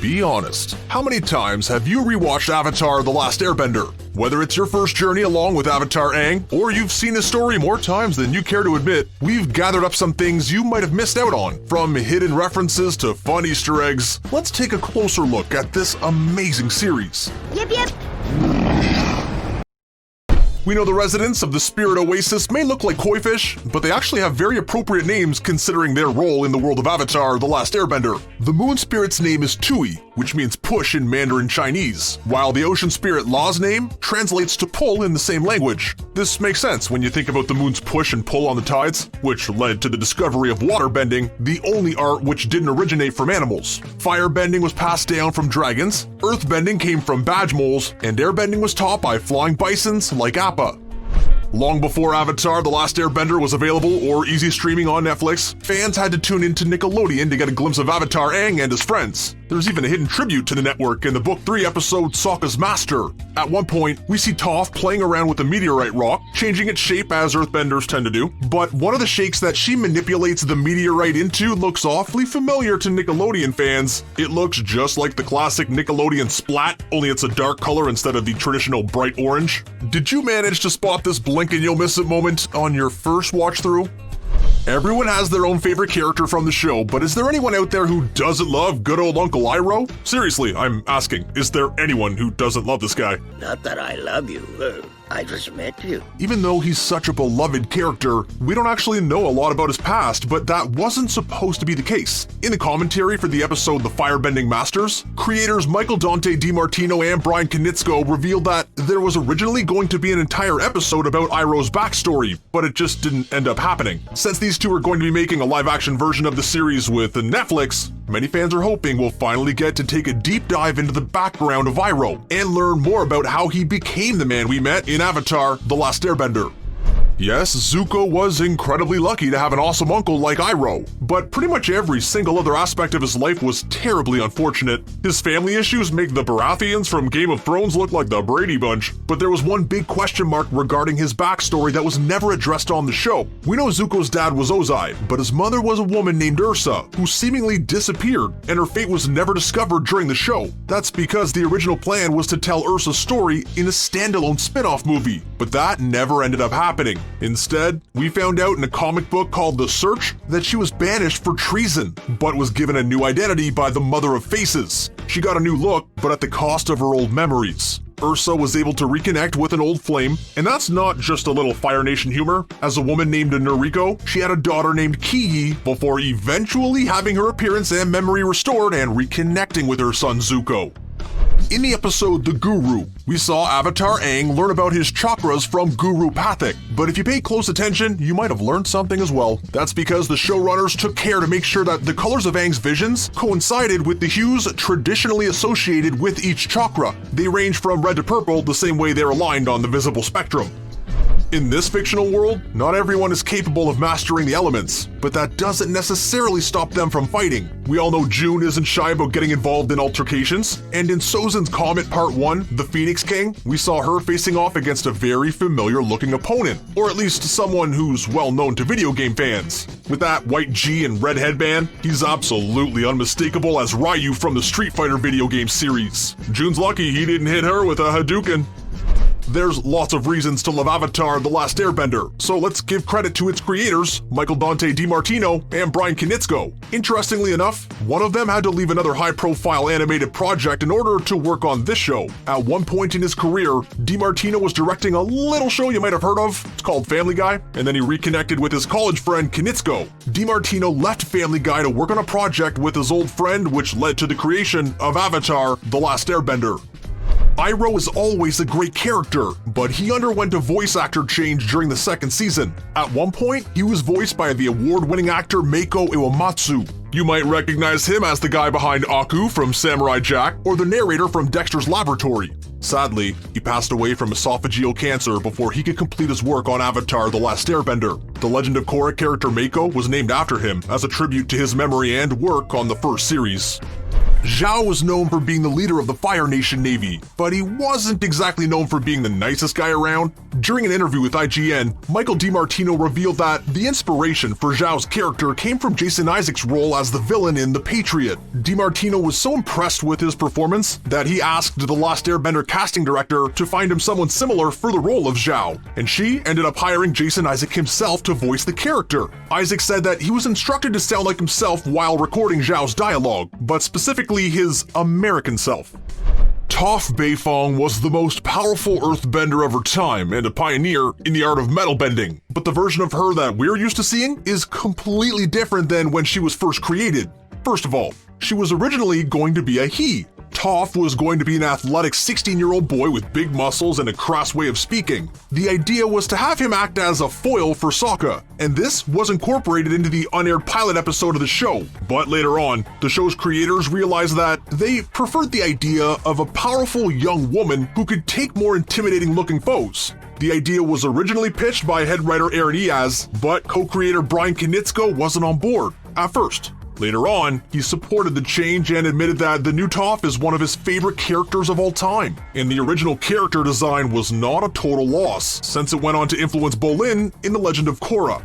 Be honest, how many times have you rewatched Avatar The Last Airbender? Whether it's your first journey along with Avatar Aang, or you've seen his story more times than you care to admit, we've gathered up some things you might have missed out on. From hidden references to fun Easter eggs, let's take a closer look at this amazing series. Yep, yep. We know the residents of the Spirit Oasis may look like koi fish, but they actually have very appropriate names considering their role in the world of Avatar The Last Airbender. The moon spirit's name is Tui, which means push in Mandarin Chinese, while the ocean spirit La's name translates to pull in the same language. This makes sense when you think about the moon's push and pull on the tides, which led to the discovery of waterbending, the only art which didn't originate from animals. Firebending was passed down from dragons, earthbending came from badge moles, and airbending was taught by flying bisons like Appa. Long before Avatar The Last Airbender was available or easy streaming on Netflix, fans had to tune into Nickelodeon to get a glimpse of Avatar Aang and his friends. There's even a hidden tribute to the network in the Book 3 episode Sokka's Master. At one point, we see Toph playing around with a meteorite rock, changing its shape as earthbenders tend to do, but one of the shapes that she manipulates the meteorite into looks awfully familiar to Nickelodeon fans. It looks just like the classic Nickelodeon Splat, only it's a dark color instead of the traditional bright orange. Did you manage to spot this blink and you'll miss it moment on your first watch through? Everyone has their own favorite character from the show, but is there anyone out there who doesn't love good old Uncle Iroh? Seriously, I'm asking, is there anyone who doesn't love this guy? Not that I love you. I just met you. Even though he's such a beloved character, we don't actually know a lot about his past, but that wasn't supposed to be the case. In the commentary for the episode The Firebending Masters, creators Michael DiMartino and Brian Konietzko revealed that there was originally going to be an entire episode about Iroh's backstory, but it just didn't end up happening. Since these two are going to be making a live-action version of the series with Netflix, many fans are hoping we'll finally get to take a deep dive into the background of Iroh and learn more about how he became the man we met in Avatar The Last Airbender. Yes, Zuko was incredibly lucky to have an awesome uncle like Iroh, but pretty much every single other aspect of his life was terribly unfortunate. His family issues make the Baratheons from Game of Thrones look like the Brady Bunch, but there was one big question mark regarding his backstory that was never addressed on the show. We know Zuko's dad was Ozai, but his mother was a woman named Ursa, who seemingly disappeared, and her fate was never discovered during the show. That's because the original plan was to tell Ursa's story in a standalone spin-off movie, but that never ended up happening. Instead, we found out in a comic book called The Search that she was banished for treason, but was given a new identity by the Mother of Faces. She got a new look, but at the cost of her old memories. Ursa was able to reconnect with an old flame, and that's not just a little Fire Nation humor. As a woman named Noriko, she had a daughter named Kiyi before eventually having her appearance and memory restored and reconnecting with her son Zuko. In the episode The Guru, we saw Avatar Aang learn about his chakras from Guru Pathak, but if you paid close attention, you might have learned something as well. That's because the showrunners took care to make sure that the colors of Aang's visions coincided with the hues traditionally associated with each chakra. They range from red to purple the same way they're aligned on the visible spectrum. In this fictional world, not everyone is capable of mastering the elements, but that doesn't necessarily stop them from fighting. We all know June isn't shy about getting involved in altercations, and in Sozin's Comet Part 1, The Phoenix King, we saw her facing off against a very familiar-looking opponent, or at least someone who's well-known to video game fans. With that white G and red headband, he's absolutely unmistakable as Ryu from the Street Fighter video game series. June's lucky he didn't hit her with a Hadouken. There's lots of reasons to love Avatar The Last Airbender, so let's give credit to its creators, Michael DiMartino and Brian Konietzko. Interestingly enough, one of them had to leave another high-profile animated project in order to work on this show. At one point in his career, DiMartino was directing a little show you might have heard of. It's called Family Guy, and then he reconnected with his college friend Konietzko. DiMartino left Family Guy to work on a project with his old friend, which led to the creation of Avatar The Last Airbender. Iroh is always a great character, but he underwent a voice actor change during the second season. At one point, he was voiced by the award-winning actor Meiko Iwamatsu. You might recognize him as the guy behind Aku from Samurai Jack or the narrator from Dexter's Laboratory. Sadly, he passed away from esophageal cancer before he could complete his work on Avatar The Last Airbender. The Legend of Korra character Meiko was named after him as a tribute to his memory and work on the first series. Zhao was known for being the leader of the Fire Nation Navy, but he wasn't exactly known for being the nicest guy around. During an interview with IGN, Michael DiMartino revealed that the inspiration for Zhao's character came from Jason Isaac's role as the villain in The Patriot. DiMartino was so impressed with his performance that he asked the Last Airbender casting director to find him someone similar for the role of Zhao, and she ended up hiring Jason Isaac himself to voice the character. Isaac said that he was instructed to sound like himself while recording Zhao's dialogue, but specifically his American self. Toph Beifong was the most powerful earthbender of her time and a pioneer in the art of metal bending, but the version of her that we're used to seeing is completely different than when she was first created. First of all, she was originally going to be a he. Toph was going to be an athletic 16-year-old boy with big muscles and a crass way of speaking. The idea was to have him act as a foil for Sokka, and this was incorporated into the unaired pilot episode of the show. But later on, the show's creators realized that they preferred the idea of a powerful young woman who could take more intimidating-looking foes. The idea was originally pitched by head writer Aaron Eaz, but co-creator Brian Konietzko wasn't on board at first. Later on, he supported the change and admitted that the new Toph is one of his favorite characters of all time, and the original character design was not a total loss, since it went on to influence Bolin in The Legend of Korra.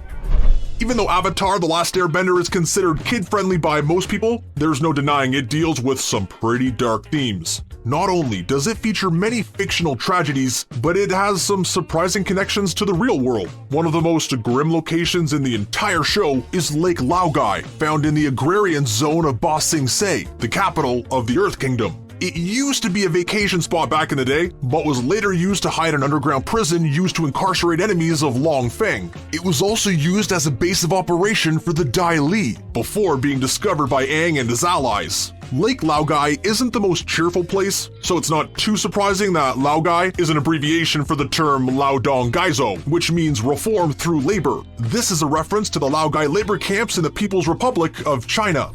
Even though Avatar: The Last Airbender is considered kid-friendly by most people, there's no denying it deals with some pretty dark themes. Not only does it feature many fictional tragedies, but it has some surprising connections to the real world. One of the most grim locations in the entire show is Lake Laogai, found in the agrarian zone of Ba Sing Se, the capital of the Earth Kingdom. It used to be a vacation spot back in the day, but was later used to hide an underground prison used to incarcerate enemies of Long Feng. It was also used as a base of operation for the Dai Li, before being discovered by Aang and his allies. Lake Laogai isn't the most cheerful place, so it's not too surprising that Laogai is an abbreviation for the term Laodong Gaizo, which means reform through labor. This is a reference to the Laogai labor camps in the People's Republic of China.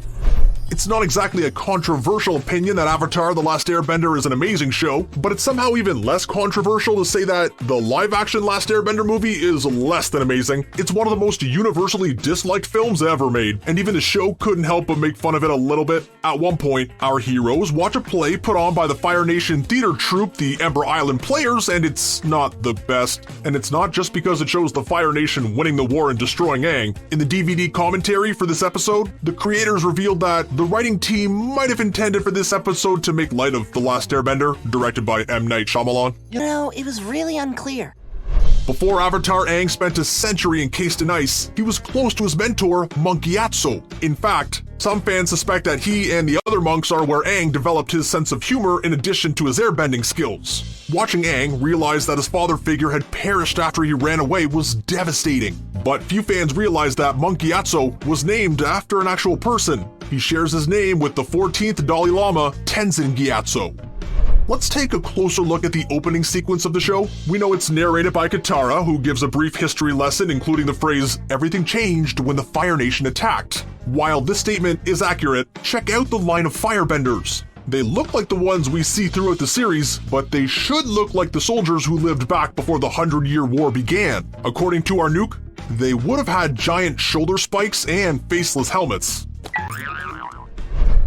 It's not exactly a controversial opinion that Avatar: The Last Airbender is an amazing show, but it's somehow even less controversial to say that the live-action Last Airbender movie is less than amazing. It's one of the most universally disliked films ever made, and even the show couldn't help but make fun of it a little bit. At one point, our heroes watch a play put on by the Fire Nation theater troupe, the Ember Island Players, and it's not the best. And it's not just because it shows the Fire Nation winning the war and destroying Aang. In the DVD commentary for this episode, the creators revealed that the writing team might have intended for this episode to make light of The Last Airbender, directed by M. Night Shyamalan. You know, it was really unclear. Before Avatar, Aang spent a century encased in ice. He was close to his mentor, Monk Yatso. In fact, some fans suspect that he and the other monks are where Aang developed his sense of humor in addition to his airbending skills. Watching Aang realize that his father figure had perished after he ran away was devastating. But few fans realize that Monk Yatso was named after an actual person. He shares his name with the 14th Dalai Lama, Tenzin Gyatso. Let's take a closer look at the opening sequence of the show. We know it's narrated by Katara, who gives a brief history lesson including the phrase, "Everything changed when the Fire Nation attacked." While this statement is accurate, check out the line of firebenders. They look like the ones we see throughout the series, but they should look like the soldiers who lived back before the 100-Year War began. According to our nuke, they would have had giant shoulder spikes and faceless helmets.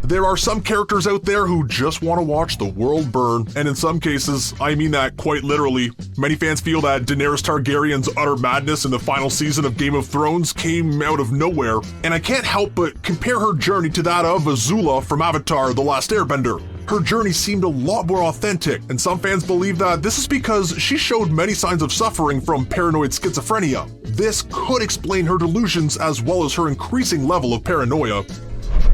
There are some characters out there who just want to watch the world burn, and in some cases, I mean that quite literally. Many fans feel that Daenerys Targaryen's utter madness in the final season of Game of Thrones came out of nowhere, and I can't help but compare her journey to that of Azula from Avatar: The Last Airbender. Her journey seemed a lot more authentic, and some fans believe that this is because she showed many signs of suffering from paranoid schizophrenia. This could explain her delusions as well as her increasing level of paranoia.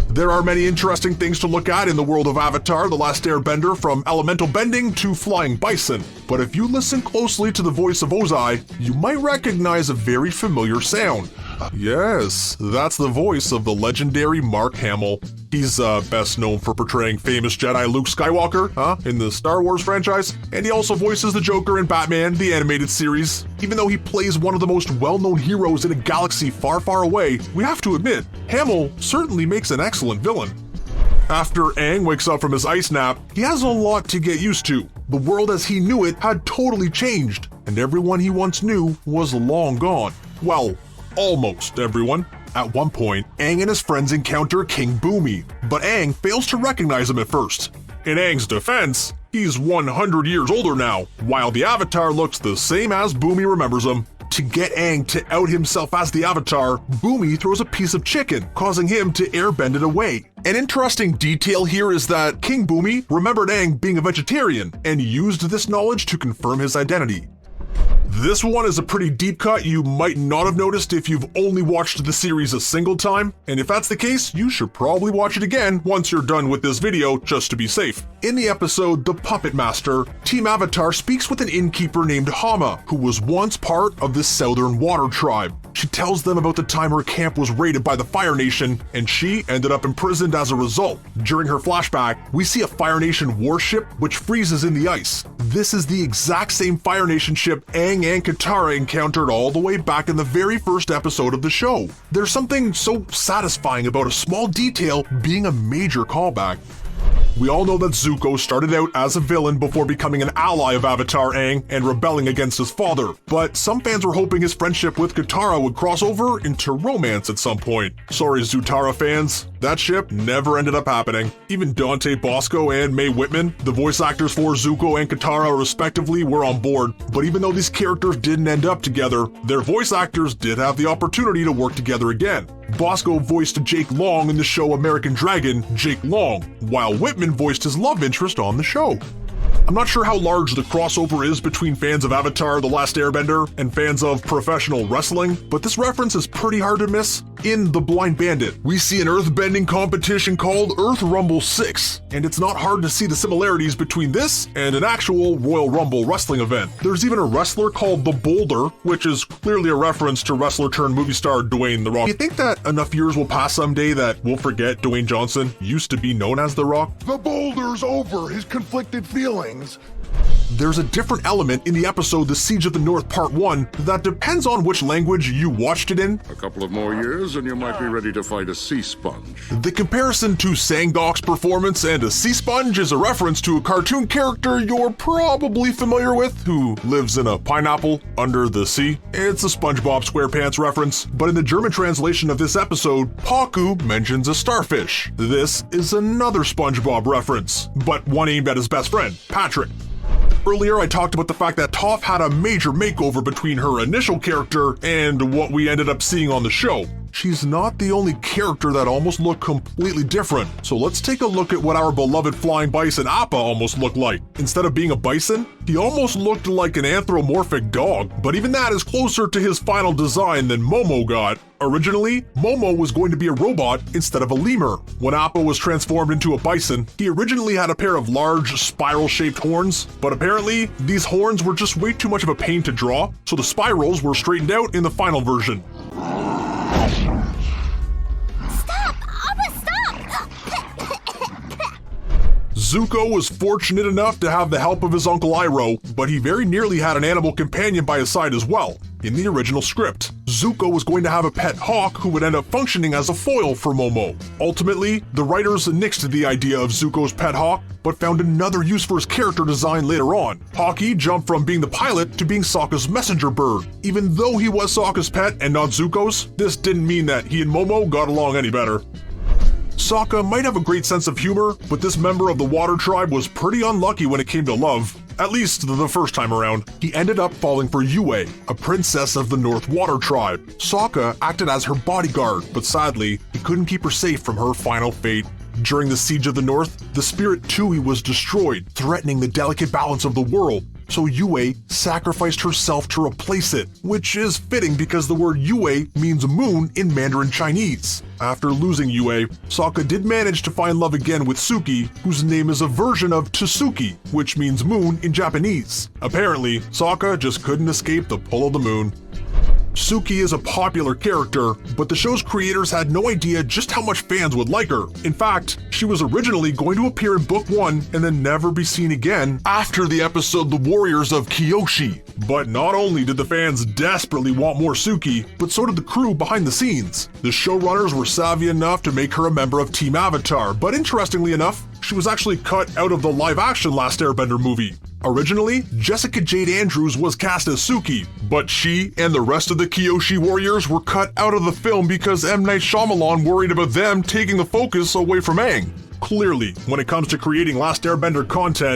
There are many interesting things to look at in the world of Avatar: The Last Airbender, from elemental bending to flying bison. But if you listen closely to the voice of Ozai, you might recognize a very familiar sound. Yes, that's the voice of the legendary Mark Hamill. He's best known for portraying famous Jedi Luke Skywalker, in the Star Wars franchise, and he also voices the Joker in Batman, the animated series. Even though he plays one of the most well-known heroes in a galaxy far, far away, we have to admit, Hamill certainly makes an excellent villain. After Aang wakes up from his ice nap, he has a lot to get used to. The world as he knew it had totally changed, and everyone he once knew was long gone. Well, almost everyone. At one point, Aang and his friends encounter King Bumi, but Aang fails to recognize him at first. In Aang's defense, he's 100 years older now, while the Avatar looks the same as Bumi remembers him. To get Aang to out himself as the Avatar, Bumi throws a piece of chicken, causing him to airbend it away. An interesting detail here is that King Bumi remembered Aang being a vegetarian and used this knowledge to confirm his identity. This one is a pretty deep cut you might not have noticed if you've only watched the series a single time, and if that's the case, you should probably watch it again once you're done with this video just to be safe. In the episode The Puppet Master, Team Avatar speaks with an innkeeper named Hama, who was once part of the Southern Water Tribe. She tells them about the time her camp was raided by the Fire Nation, and she ended up imprisoned as a result. During her flashback, we see a Fire Nation warship which freezes in the ice. This is the exact same Fire Nation ship Aang and Katara encountered all the way back in the very first episode of the show. There's something so satisfying about a small detail being a major callback. We all know that Zuko started out as a villain before becoming an ally of Avatar Aang and rebelling against his father, but some fans were hoping his friendship with Katara would cross over into romance at some point. Sorry, Zutara fans, that ship never ended up happening. Even Dante Bosco and Mae Whitman, the voice actors for Zuko and Katara respectively, were on board, but even though these characters didn't end up together, their voice actors did have the opportunity to work together again. Bosco voiced Jake Long in the show American Dragon, Jake Long, while Whitman voiced his love interest on the show. I'm not sure how large the crossover is between fans of Avatar: The Last Airbender and fans of professional wrestling, but this reference is pretty hard to miss. In The Blind Bandit, we see an earthbending competition called Earth Rumble 6, and it's not hard to see the similarities between this and an actual Royal Rumble wrestling event. There's even a wrestler called The Boulder, which is clearly a reference to wrestler turned movie star Dwayne The Rock. Do you think that enough years will pass someday that we'll forget Dwayne Johnson used to be known as The Rock? The boulder's over his conflicted feelings. There's a different element in the episode The Siege of the North Part 1 that depends on which language you watched it in. A couple of more years and you might be ready to fight a sea sponge. The comparison to Sangok's performance and a sea sponge is a reference to a cartoon character you're probably familiar with who lives in a pineapple under the sea. It's a SpongeBob SquarePants reference, but in the German translation of this episode, Paku mentions a starfish. This is another SpongeBob reference, but one aimed at his best friend, Patrick. Earlier, I talked about the fact that Toph had a major makeover between her initial character and what we ended up seeing on the show. She's not the only character that almost looked completely different, so let's take a look at what our beloved flying bison Appa almost looked like. Instead of being a bison, he almost looked like an anthropomorphic dog, but even that is closer to his final design than Momo got. Originally, Momo was going to be a robot instead of a lemur. When Appa was transformed into a bison, he originally had a pair of large, spiral-shaped horns, but apparently, these horns were just way too much of a pain to draw, so the spirals were straightened out in the final version. Stop! Abba, stop! Zuko was fortunate enough to have the help of his Uncle Iroh, but he very nearly had an animal companion by his side as well. In the original script, Zuko was going to have a pet hawk who would end up functioning as a foil for Momo. Ultimately, the writers nixed the idea of Zuko's pet hawk, but found another use for his character design later on. Hawkeye jumped from being the pilot to being Sokka's messenger bird. Even though he was Sokka's pet and not Zuko's, this didn't mean that he and Momo got along any better. Sokka might have a great sense of humor, but this member of the Water Tribe was pretty unlucky when it came to love. At least the first time around. He ended up falling for Yue, a princess of the North Water Tribe. Sokka acted as her bodyguard, but sadly, he couldn't keep her safe from her final fate. During the Siege of the North, the spirit Tui was destroyed, threatening the delicate balance of the world. So Yue sacrificed herself to replace it, which is fitting because the word Yue means moon in Mandarin Chinese. After losing Yue, Sokka did manage to find love again with Suki, whose name is a version of Tsuki, which means moon in Japanese. Apparently, Sokka just couldn't escape the pull of the moon. Suki is a popular character, but the show's creators had no idea just how much fans would like her. In fact, she was originally going to appear in Book 1 and then never be seen again after the episode The Warriors of Kyoshi. But not only did the fans desperately want more Suki, but so did the crew behind the scenes. The showrunners were savvy enough to make her a member of Team Avatar, but interestingly enough, she was actually cut out of the live-action Last Airbender movie. Originally, Jessica Jade Andrews was cast as Suki, but she and the rest of the Kyoshi warriors were cut out of the film because M. Night Shyamalan worried about them taking the focus away from Aang. Clearly, when it comes to creating Last Airbender content,